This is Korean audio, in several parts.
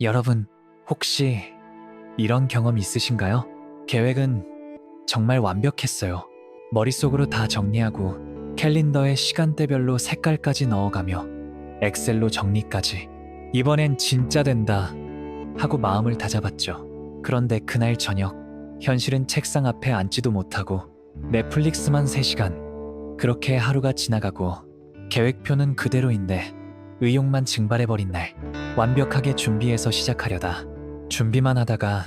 여러분, 혹시 이런 경험 있으신가요? 계획은 정말 완벽했어요. 머릿속으로 다 정리하고 캘린더에 시간대별로 색깔까지 넣어가며 엑셀로 정리까지. 이번엔 진짜 된다 하고 마음을 다잡았죠. 그런데 그날 저녁, 현실은 책상 앞에 앉지도 못하고 넷플릭스만 3시간. 그렇게 하루가 지나가고 계획표는 그대로인데 의욕만 증발해버린 날, 완벽하게 준비해서 시작하려다 준비만 하다가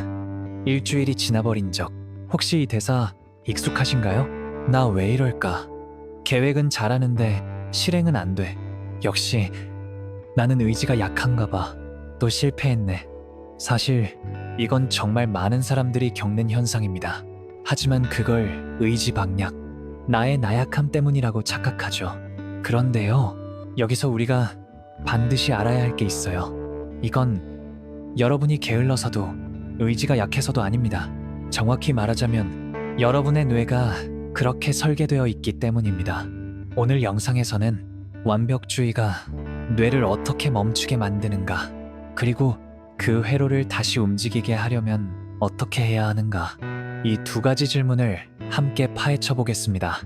일주일이 지나버린 적. 혹시 이 대사 익숙하신가요? 나 왜 이럴까? 계획은 잘하는데 실행은 안 돼. 역시 나는 의지가 약한가 봐. 또 실패했네. 사실 이건 정말 많은 사람들이 겪는 현상입니다. 하지만 그걸 의지박약, 나의 나약함 때문이라고 착각하죠. 그런데요, 여기서 우리가 반드시 알아야 할 게 있어요. 이건 여러분이 게을러서도 의지가 약해서도 아닙니다. 정확히 말하자면 여러분의 뇌가 그렇게 설계되어 있기 때문입니다. 오늘 영상에서는 완벽주의가 뇌를 어떻게 멈추게 만드는가, 그리고 그 회로를 다시 움직이게 하려면 어떻게 해야 하는가, 이 2가지 질문을 함께 파헤쳐 보겠습니다.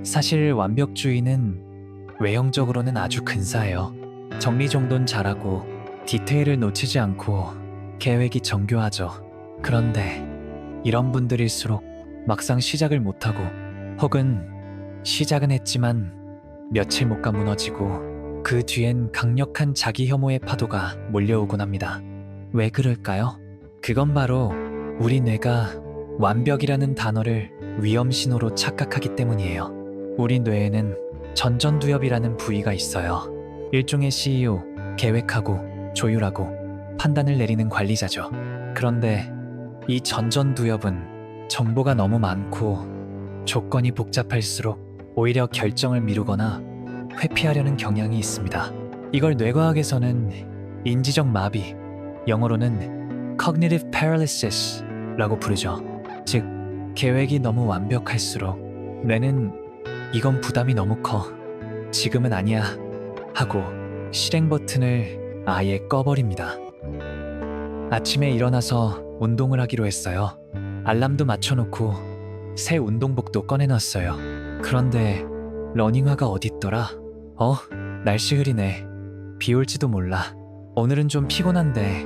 사실 완벽주의는 외형적으로는 아주 근사해요. 정리정돈 잘하고 디테일을 놓치지 않고 계획이 정교하죠. 그런데 이런 분들일수록 막상 시작을 못하고, 혹은 시작은 했지만 며칠 못 가 무너지고, 그 뒤엔 강력한 자기 혐오의 파도가 몰려오곤 합니다. 왜 그럴까요? 그건 바로 우리 뇌가 완벽이라는 단어를 위험 신호로 착각하기 때문이에요. 우리 뇌에는 전전두엽이라는 부위가 있어요. 일종의 CEO, 계획하고 조율하고 판단을 내리는 관리자죠. 그런데 이 전전두엽은 정보가 너무 많고 조건이 복잡할수록 오히려 결정을 미루거나 회피하려는 경향이 있습니다. 이걸 뇌과학에서는 인지적 마비, 영어로는 cognitive paralysis라고 부르죠. 즉, 계획이 너무 완벽할수록 뇌는 이건 부담이 너무 커, 지금은 아니야 하고 실행 버튼을 아예 꺼버립니다. 아침에 일어나서 운동을 하기로 했어요. 알람도 맞춰놓고 새 운동복도 꺼내놨어요. 그런데 러닝화가 어딨더라? 날씨 흐리네. 비 올지도 몰라. 오늘은 좀 피곤한데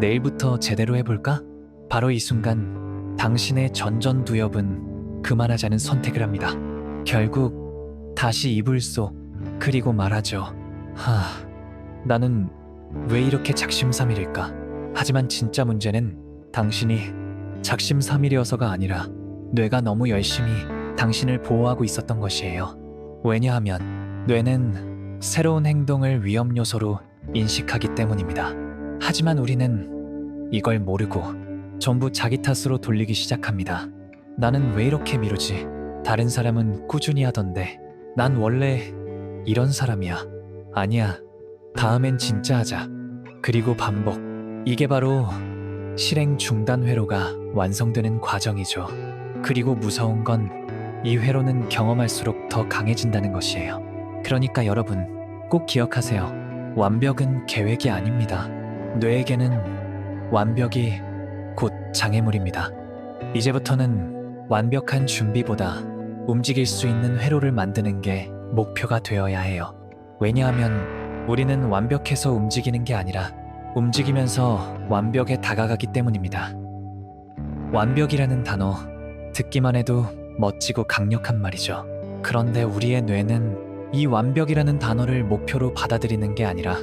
내일부터 제대로 해볼까? 바로 이 순간 당신의 전전두엽은 그만하자는 선택을 합니다. 결국 다시 이불 속, 그리고 말하죠. 나는 왜 이렇게 작심삼일일까? 하지만 진짜 문제는 당신이 작심삼일이어서가 아니라 뇌가 너무 열심히 당신을 보호하고 있었던 것이에요. 왜냐하면 뇌는 새로운 행동을 위험 요소로 인식하기 때문입니다. 하지만 우리는 이걸 모르고 전부 자기 탓으로 돌리기 시작합니다. 나는 왜 이렇게 미루지? 다른 사람은 꾸준히 하던데 난 원래 이런 사람이야. 아니야, 다음엔 진짜 하자. 그리고 반복. 이게 바로 실행 중단 회로가 완성되는 과정이죠. 그리고 무서운 건 이 회로는 경험할수록 더 강해진다는 것이에요. 그러니까 여러분, 꼭 기억하세요. 완벽은 계획이 아닙니다. 뇌에게는 완벽이 곧 장애물입니다. 이제부터는 완벽한 준비보다 움직일 수 있는 회로를 만드는 게 목표가 되어야 해요. 왜냐하면 우리는 완벽해서 움직이는 게 아니라 움직이면서 완벽에 다가가기 때문입니다. 완벽이라는 단어, 듣기만 해도 멋지고 강력한 말이죠. 그런데 우리의 뇌는 이 완벽이라는 단어를 목표로 받아들이는 게 아니라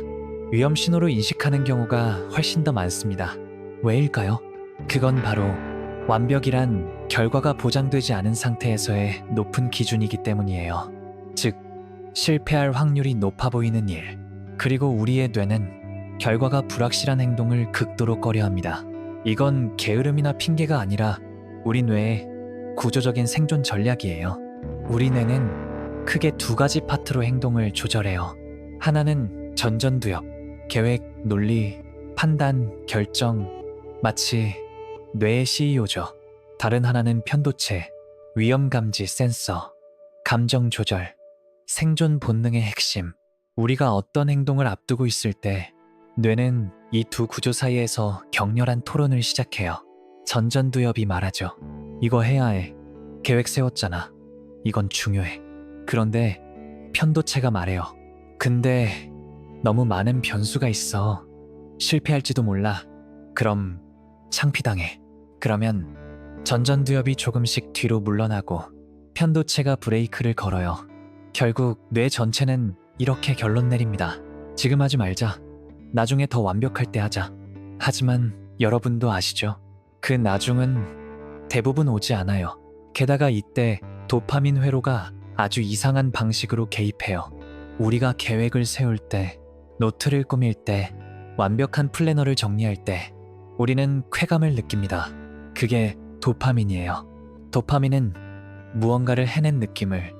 위험 신호로 인식하는 경우가 훨씬 더 많습니다. 왜일까요? 그건 바로 완벽이란 결과가 보장되지 않은 상태에서의 높은 기준이기 때문이에요. 즉, 실패할 확률이 높아 보이는 일. 그리고 우리의 뇌는 결과가 불확실한 행동을 극도로 꺼려합니다. 이건 게으름이나 핑계가 아니라 우리 뇌의 구조적인 생존 전략이에요. 우리 뇌는 크게 2가지 파트로 행동을 조절해요. 하나는 전전두엽, 계획, 논리, 판단, 결정, 마치 뇌의 CEO죠. 다른 하나는 편도체, 위험감지 센서, 감정 조절, 생존 본능의 핵심. 우리가 어떤 행동을 앞두고 있을 때 뇌는 이 두 구조 사이에서 격렬한 토론을 시작해요. 전전두엽이 말하죠. 이거 해야 해. 계획 세웠잖아. 이건 중요해. 그런데 편도체가 말해요. 근데 너무 많은 변수가 있어. 실패할지도 몰라. 그럼 창피당해. 그러면 전전두엽이 조금씩 뒤로 물러나고 편도체가 브레이크를 걸어요. 결국 뇌 전체는 이렇게 결론 내립니다. 지금 하지 말자. 나중에 더 완벽할 때 하자. 하지만 여러분도 아시죠? 그 나중은 대부분 오지 않아요. 게다가 이때 도파민 회로가 아주 이상한 방식으로 개입해요. 우리가 계획을 세울 때, 노트를 꾸밀 때, 완벽한 플래너를 정리할 때 우리는 쾌감을 느낍니다. 그게 도파민이에요. 도파민은 무언가를 해낸 느낌을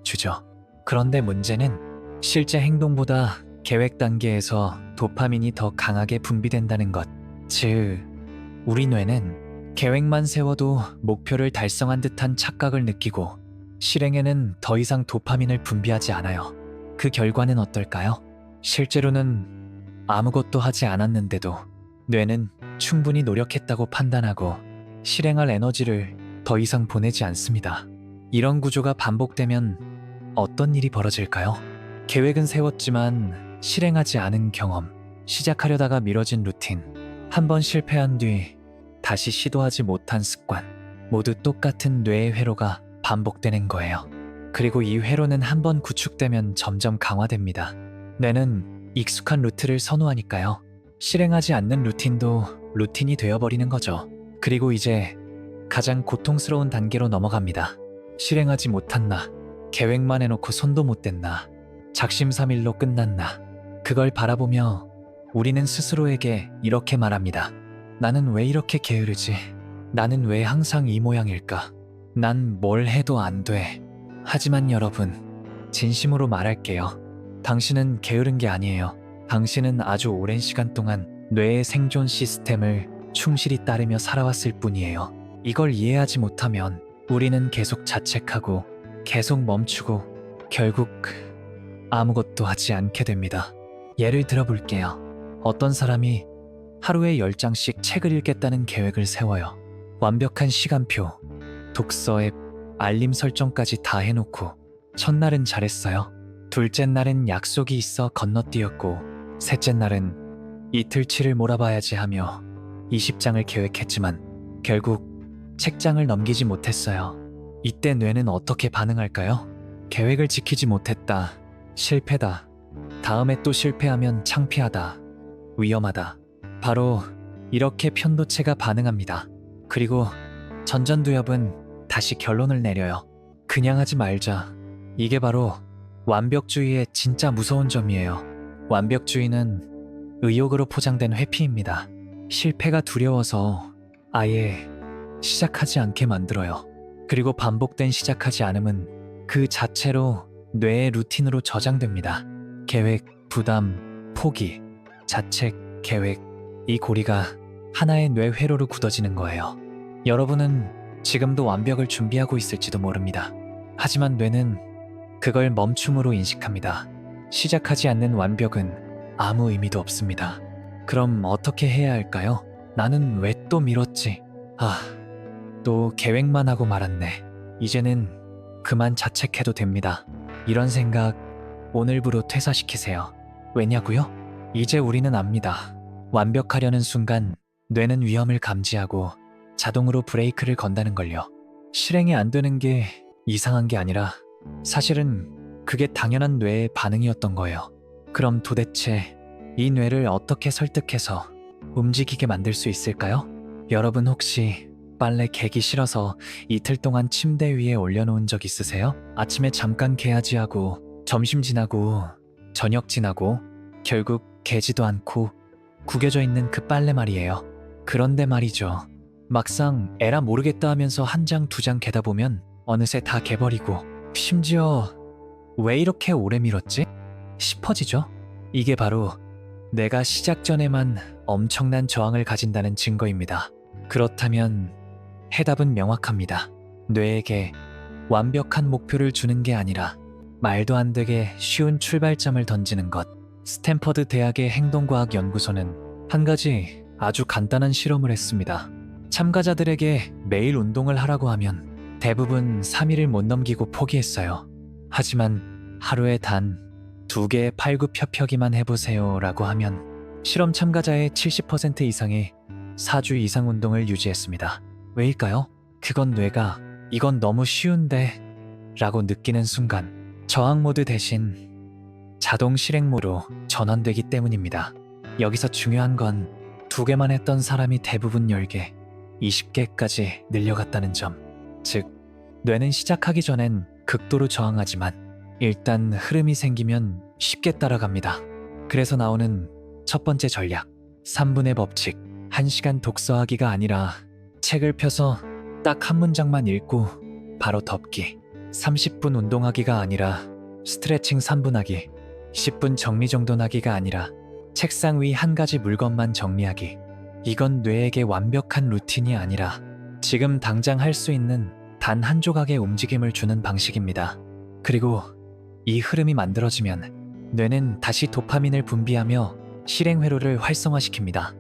주죠. 그런데 문제는 실제 행동보다 계획 단계에서 도파민이 더 강하게 분비된다는 것. 즉, 우리 뇌는 계획만 세워도 목표를 달성한 듯한 착각을 느끼고 실행에는 더 이상 도파민을 분비하지 않아요. 그 결과는 어떨까요? 실제로는 아무것도 하지 않았는데도 뇌는 충분히 노력했다고 판단하고 실행할 에너지를 더 이상 보내지 않습니다. 이런 구조가 반복되면 어떤 일이 벌어질까요? 계획은 세웠지만 실행하지 않은 경험, 시작하려다가 미뤄진 루틴, 한 번 실패한 뒤 다시 시도하지 못한 습관, 모두 똑같은 뇌의 회로가 반복되는 거예요. 그리고 이 회로는 한 번 구축되면 점점 강화됩니다. 뇌는 익숙한 루트를 선호하니까요. 실행하지 않는 루틴도 루틴이 되어버리는 거죠. 그리고 이제 가장 고통스러운 단계로 넘어갑니다. 실행하지 못한 나, 계획만 해놓고 손도 못 댄 나, 작심삼일로 끝난 나. 그걸 바라보며 우리는 스스로에게 이렇게 말합니다. 나는 왜 이렇게 게으르지? 나는 왜 항상 이 모양일까? 난 뭘 해도 안 돼. 하지만 여러분, 진심으로 말할게요. 당신은 게으른 게 아니에요. 당신은 아주 오랜 시간 동안 뇌의 생존 시스템을 충실히 따르며 살아왔을 뿐이에요. 이걸 이해하지 못하면 우리는 계속 자책하고 계속 멈추고 결국 아무것도 하지 않게 됩니다. 예를 들어볼게요. 어떤 사람이 하루에 10장씩 책을 읽겠다는 계획을 세워요. 완벽한 시간표, 독서 앱, 알림 설정까지 다 해놓고 첫날은 잘했어요. 둘째 날은 약속이 있어 건너뛰었고 셋째 날은 이틀치를 몰아봐야지 하며 20장을 계획했지만 결국 책장을 넘기지 못했어요. 이때 뇌는 어떻게 반응할까요? 계획을 지키지 못했다. 실패다. 다음에 또 실패하면 창피하다. 위험하다. 바로 이렇게 편도체가 반응합니다. 그리고 전전두엽은 다시 결론을 내려요. 그냥 하지 말자. 이게 바로 완벽주의의 진짜 무서운 점이에요. 완벽주의는 의욕으로 포장된 회피입니다. 실패가 두려워서 아예 시작하지 않게 만들어요. 그리고 반복된 시작하지 않음은 그 자체로 뇌의 루틴으로 저장됩니다. 계획, 부담, 포기, 자책, 계획, 이 고리가 하나의 뇌 회로로 굳어지는 거예요. 여러분은 지금도 완벽을 준비하고 있을지도 모릅니다. 하지만 뇌는 그걸 멈춤으로 인식합니다. 시작하지 않는 완벽은 아무 의미도 없습니다. 그럼 어떻게 해야 할까요? 나는 왜 또 미뤘지? 또 계획만 하고 말았네. 이제는 그만 자책해도 됩니다. 이런 생각 오늘부로 퇴사시키세요. 왜냐고요? 이제 우리는 압니다. 완벽하려는 순간 뇌는 위험을 감지하고 자동으로 브레이크를 건다는 걸요. 실행이 안 되는 게 이상한 게 아니라 사실은 그게 당연한 뇌의 반응이었던 거예요. 그럼 도대체 이 뇌를 어떻게 설득해서 움직이게 만들 수 있을까요? 여러분 혹시 빨래 개기 싫어서 이틀 동안 침대 위에 올려놓은 적 있으세요? 아침에 잠깐 개야지 하고 점심 지나고 저녁 지나고 결국 개지도 않고 구겨져 있는 그 빨래 말이에요. 그런데 말이죠. 막상 에라 모르겠다 하면서 한 장, 두 장 개다 보면 어느새 다 개버리고 심지어 왜 이렇게 오래 미뤘지? 싶어지죠? 이게 바로 내가 시작 전에만 엄청난 저항을 가진다는 증거입니다. 그렇다면 해답은 명확합니다. 뇌에게 완벽한 목표를 주는 게 아니라 말도 안 되게 쉬운 출발점을 던지는 것. 스탠퍼드 대학의 행동과학 연구소는 한 가지 아주 간단한 실험을 했습니다. 참가자들에게 매일 운동을 하라고 하면 대부분 3일을 못 넘기고 포기했어요. 하지만 하루에 단 2개의 팔굽혀펴기만 해보세요 라고 하면 실험 참가자의 70% 이상이 4주 이상 운동을 유지했습니다. 왜일까요? 그건 뇌가 이건 너무 쉬운데 라고 느끼는 순간 저항 모드 대신 자동 실행 모드로 전환되기 때문입니다. 여기서 중요한 건 2개만 했던 사람이 대부분 10개, 20개까지 늘려갔다는 점. 즉, 뇌는 시작하기 전엔 극도로 저항하지만 일단 흐름이 생기면 쉽게 따라갑니다. 그래서 나오는 첫 번째 전략, 3분의 법칙. 1시간 독서하기가 아니라 책을 펴서 딱 한 문장만 읽고 바로 덮기. 30분 운동하기가 아니라 스트레칭 3분 하기. 10분 정리정돈하기가 아니라 책상 위 한 가지 물건만 정리하기. 이건 뇌에게 완벽한 루틴이 아니라 지금 당장 할 수 있는 단 한 조각의 움직임을 주는 방식입니다. 그리고 이 흐름이 만들어지면 뇌는 다시 도파민을 분비하며 실행 회로를 활성화시킵니다.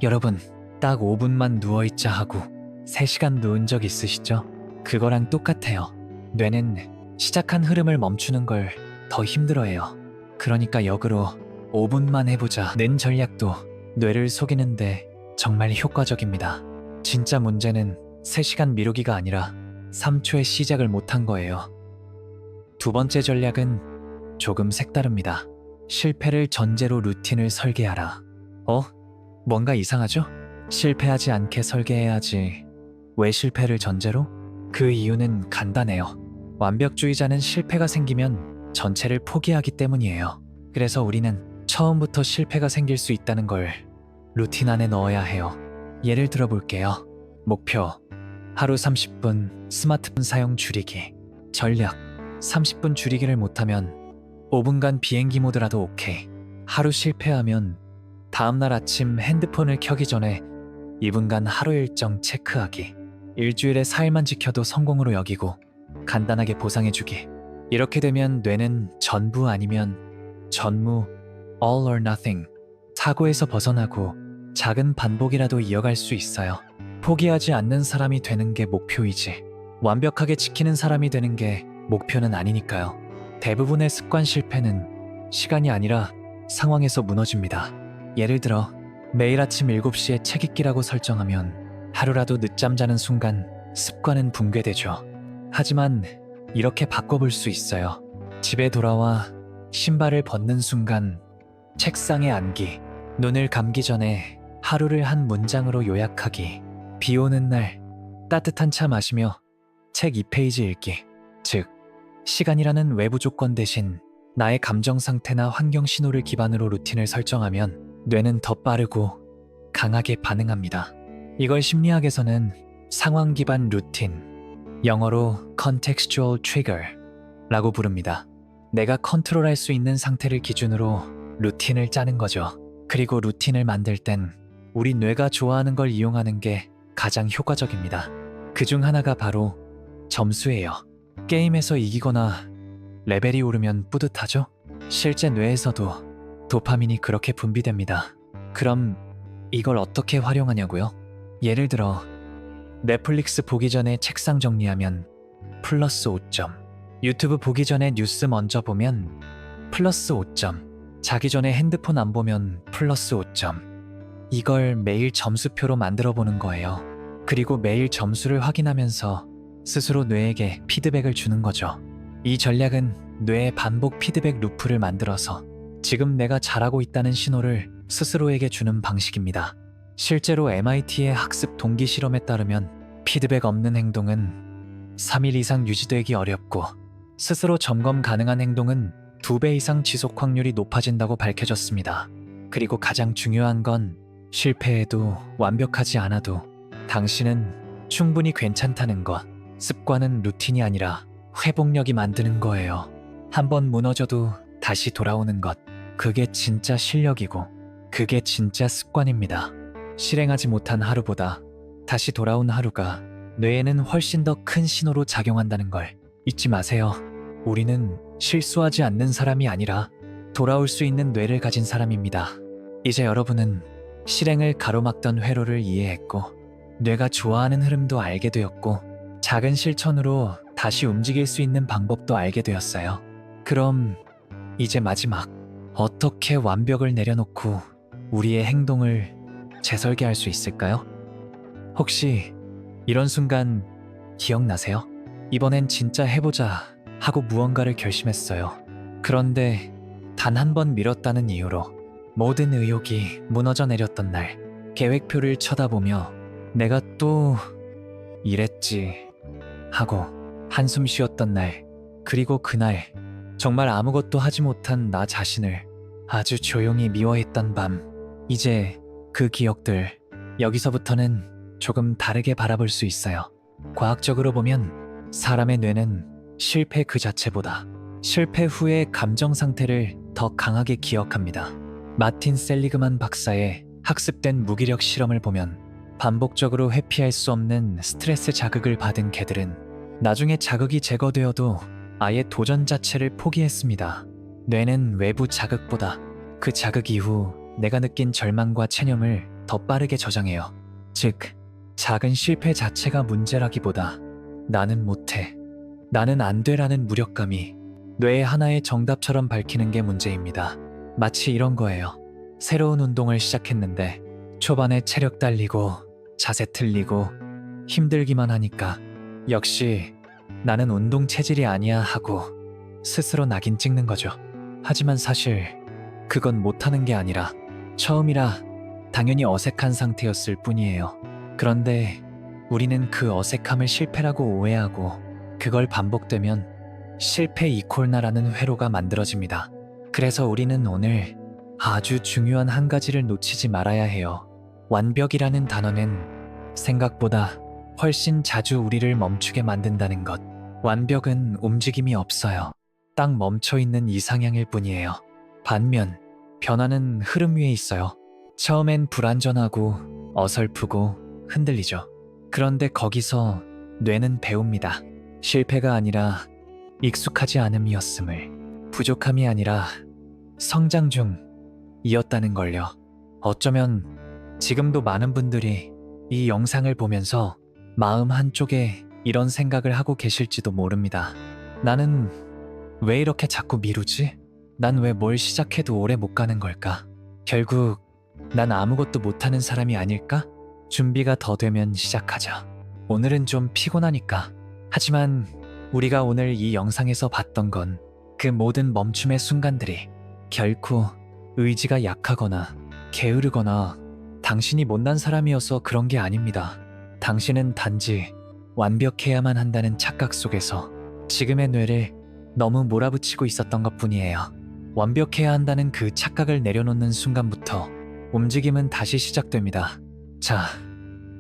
여러분, 딱 5분만 누워있자 하고 3시간 누운 적 있으시죠? 그거랑 똑같아요. 뇌는 시작한 흐름을 멈추는 걸 더 힘들어해요. 그러니까 역으로 5분만 해보자 는 전략도 뇌를 속이는데 정말 효과적입니다. 진짜 문제는 3시간 미루기가 아니라 3초의 시작을 못한 거예요. 두 번째 전략은 조금 색다릅니다. 실패를 전제로 루틴을 설계하라. 뭔가 이상하죠? 실패하지 않게 설계해야지. 왜 실패를 전제로? 그 이유는 간단해요. 완벽주의자는 실패가 생기면 전체를 포기하기 때문이에요. 그래서 우리는 처음부터 실패가 생길 수 있다는 걸 루틴 안에 넣어야 해요. 예를 들어 볼게요. 목표, 하루 30분 스마트폰 사용 줄이기. 전략, 30분 줄이기를 못하면 5분간 비행기 모드라도 오케이. 하루 실패하면 다음날 아침 핸드폰을 켜기 전에 2분간 하루 일정 체크하기. 일주일에 4일만 지켜도 성공으로 여기고 간단하게 보상해주기. 이렇게 되면 뇌는 전부 아니면 전무, all or nothing, 사고에서 벗어나고 작은 반복이라도 이어갈 수 있어요. 포기하지 않는 사람이 되는 게 목표이지 완벽하게 지키는 사람이 되는 게 목표는 아니니까요. 대부분의 습관 실패는 시간이 아니라 상황에서 무너집니다. 예를 들어 매일 아침 7시에 책 읽기라고 설정하면 하루라도 늦잠 자는 순간 습관은 붕괴되죠. 하지만 이렇게 바꿔볼 수 있어요. 집에 돌아와 신발을 벗는 순간 책상에 앉기. 눈을 감기 전에 하루를 한 문장으로 요약하기. 비 오는 날 따뜻한 차 마시며 책 2페이지 읽기. 즉, 시간이라는 외부 조건 대신 나의 감정 상태나 환경 신호를 기반으로 루틴을 설정하면 뇌는 더 빠르고 강하게 반응합니다. 이걸 심리학에서는 상황 기반 루틴, 영어로 contextual trigger라고 부릅니다. 내가 컨트롤할 수 있는 상태를 기준으로 루틴을 짜는 거죠. 그리고 루틴을 만들 땐 우리 뇌가 좋아하는 걸 이용하는 게 가장 효과적입니다. 그중 하나가 바로 점수예요. 게임에서 이기거나 레벨이 오르면 뿌듯하죠? 실제 뇌에서도 도파민이 그렇게 분비됩니다. 그럼 이걸 어떻게 활용하냐고요? 예를 들어 넷플릭스 보기 전에 책상 정리하면 플러스 5점, 유튜브 보기 전에 뉴스 먼저 보면 플러스 5점, 자기 전에 핸드폰 안 보면 플러스 5점. 이걸 매일 점수표로 만들어 보는 거예요. 그리고 매일 점수를 확인하면서 스스로 뇌에게 피드백을 주는 거죠. 이 전략은 뇌의 반복 피드백 루프를 만들어서 지금 내가 잘하고 있다는 신호를 스스로에게 주는 방식입니다. 실제로 MIT의 학습 동기 실험에 따르면 피드백 없는 행동은 3일 이상 유지되기 어렵고 스스로 점검 가능한 행동은 2배 이상 지속 확률이 높아진다고 밝혀졌습니다. 그리고 가장 중요한 건 실패해도 완벽하지 않아도 당신은 충분히 괜찮다는 것. 습관은 루틴이 아니라 회복력이 만드는 거예요. 한번 무너져도 다시 돌아오는 것. 그게 진짜 실력이고 그게 진짜 습관입니다. 실행하지 못한 하루보다 다시 돌아온 하루가 뇌에는 훨씬 더 큰 신호로 작용한다는 걸 잊지 마세요. 우리는 실수하지 않는 사람이 아니라 돌아올 수 있는 뇌를 가진 사람입니다. 이제 여러분은 실행을 가로막던 회로를 이해했고, 뇌가 좋아하는 흐름도 알게 되었고, 작은 실천으로 다시 움직일 수 있는 방법도 알게 되었어요. 그럼 이제 마지막, 어떻게 완벽을 내려놓고 우리의 행동을 재설계할 수 있을까요? 혹시 이런 순간 기억나세요? 이번엔 진짜 해보자 하고 무언가를 결심했어요. 그런데 단 한 번 미뤘다는 이유로 모든 의욕이 무너져 내렸던 날, 계획표를 쳐다보며 내가 또 이랬지 하고 한숨 쉬었던 날, 그리고 그날 정말 아무것도 하지 못한 나 자신을 아주 조용히 미워했던 밤. 이제 그 기억들, 여기서부터는 조금 다르게 바라볼 수 있어요. 과학적으로 보면 사람의 뇌는 실패 그 자체보다 실패 후의 감정 상태를 더 강하게 기억합니다. 마틴 셀리그만 박사의 학습된 무기력 실험을 보면 반복적으로 회피할 수 없는 스트레스 자극을 받은 개들은 나중에 자극이 제거되어도 아예 도전 자체를 포기했습니다. 뇌는 외부 자극보다 그 자극 이후 내가 느낀 절망과 체념을 더 빠르게 저장해요. 즉, 작은 실패 자체가 문제라기보다 나는 못해, 나는 안 돼라는 무력감이 뇌의 하나의 정답처럼 밝히는 게 문제입니다. 마치 이런 거예요. 새로운 운동을 시작했는데 초반에 체력 딸리고 자세 틀리고 힘들기만 하니까 역시 나는 운동 체질이 아니야 하고 스스로 낙인 찍는 거죠. 하지만 사실 그건 못하는 게 아니라 처음이라 당연히 어색한 상태였을 뿐이에요. 그런데 우리는 그 어색함을 실패라고 오해하고 그걸 반복되면 실패 이콜나라는 회로가 만들어집니다. 그래서 우리는 오늘 아주 중요한 한 가지를 놓치지 말아야 해요. 완벽이라는 단어는 생각보다 훨씬 자주 우리를 멈추게 만든다는 것. 완벽은 움직임이 없어요. 딱 멈춰있는 이상향일 뿐이에요. 반면 변화는 흐름 위에 있어요. 처음엔 불안전하고 어설프고 흔들리죠. 그런데 거기서 뇌는 배웁니다. 실패가 아니라 익숙하지 않음이었음을, 부족함이 아니라 성장 중이었다는 걸요. 어쩌면 지금도 많은 분들이 이 영상을 보면서 마음 한쪽에 이런 생각을 하고 계실지도 모릅니다. 나는 왜 이렇게 자꾸 미루지? 난 왜 뭘 시작해도 오래 못 가는 걸까? 결국 난 아무것도 못하는 사람이 아닐까? 준비가 더 되면 시작하자. 오늘은 좀 피곤하니까. 하지만 우리가 오늘 이 영상에서 봤던 건 그 모든 멈춤의 순간들이 결코 의지가 약하거나 게으르거나 당신이 못난 사람이어서 그런 게 아닙니다. 당신은 단지 완벽해야만 한다는 착각 속에서 지금의 뇌를 너무 몰아붙이고 있었던 것뿐이에요. 완벽해야 한다는 그 착각을 내려놓는 순간부터 움직임은 다시 시작됩니다. 자,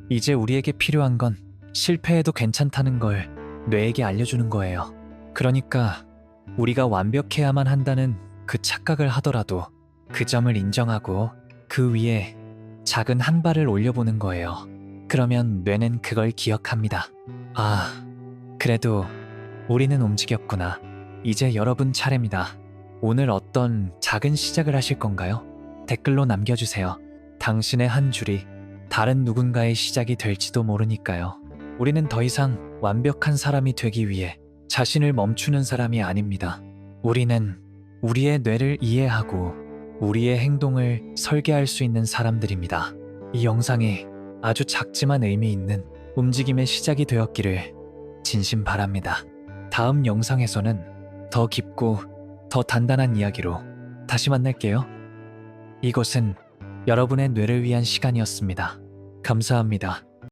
이제 우리에게 필요한 건 실패해도 괜찮다는 걸 뇌에게 알려주는 거예요. 그러니까 우리가 완벽해야만 한다는 그 착각을 하더라도 그 점을 인정하고 그 위에 작은 한 발을 올려보는 거예요. 그러면 뇌는 그걸 기억합니다. 아, 그래도 우리는 움직였구나. 이제 여러분 차례입니다. 오늘 어떤 작은 시작을 하실 건가요? 댓글로 남겨주세요. 당신의 한 줄이 다른 누군가의 시작이 될지도 모르니까요. 우리는 더 이상 완벽한 사람이 되기 위해 자신을 멈추는 사람이 아닙니다. 우리는 우리의 뇌를 이해하고 우리의 행동을 설계할 수 있는 사람들입니다. 이 영상이 아주 작지만 의미 있는 움직임의 시작이 되었기를 진심 바랍니다. 다음 영상에서는 더 깊고 더 단단한 이야기로 다시 만날게요. 이곳은 여러분의 뇌를 위한 시간이었습니다. 감사합니다.